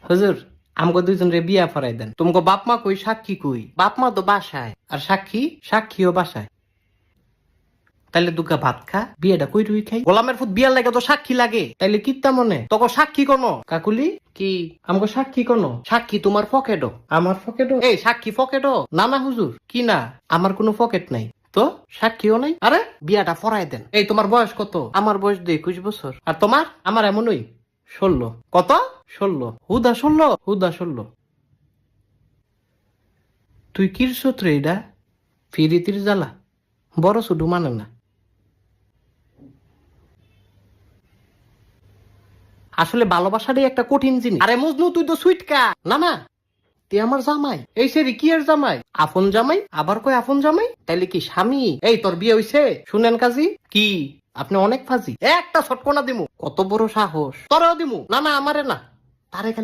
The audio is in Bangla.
হুজুর আমগো দুইজন রে বিয়া ফরাই দেন। তোমাকে বাপ মা কই, সাক্ষী কই? বাপ মা তো বাসায়, আর সাক্ষীও বাসায়। তাইলে দুগা ভাত খা, বিয়েটা কই রুই খাই। গোলামের ফুট বিয়ার লাগে তো সাক্ষী লাগে, তাইলে কিত্তা মনে তোকে সাক্ষী কোনো? কাকুলি কি আমগো সাক্ষী কোনো? সাক্ষী তোমার পকেটও, আমার পকেটও। এই সাক্ষী পকেটও না? না হুজুর, কি না? আমার কোনো পকেট নাই তো, সাক্ষীও নাই। আরে বিয়াটা ফরাই দেন। এই তোমার বয়স কত? আমার বয়স 21 বছর। আর তোমার? আমার এমনই 16। কত? 16। হুদা 16, হুদা 16। তুই কিরছত রে এটা? ফিরিতির জ্বালা বড় শুধু মানে না। আসলে ভালোবাসাটাই একটা কঠিন জিনিস। আরে মজনু তুই তো সুইটকা। না না, তুই আমার জামাই। এই সে কি এর জামাই? আপন জামাই, আবার কই আপন জামাই? তাইলে কি স্বামী? এই তোর বিয়ে হইছে? শুনেন কাজী কি আপনি অনেক ফাজি। একটা ছটকনা দিমু। কত বড় সাহস! তোরাও দিমু। না না, আমারে না, তারে খালি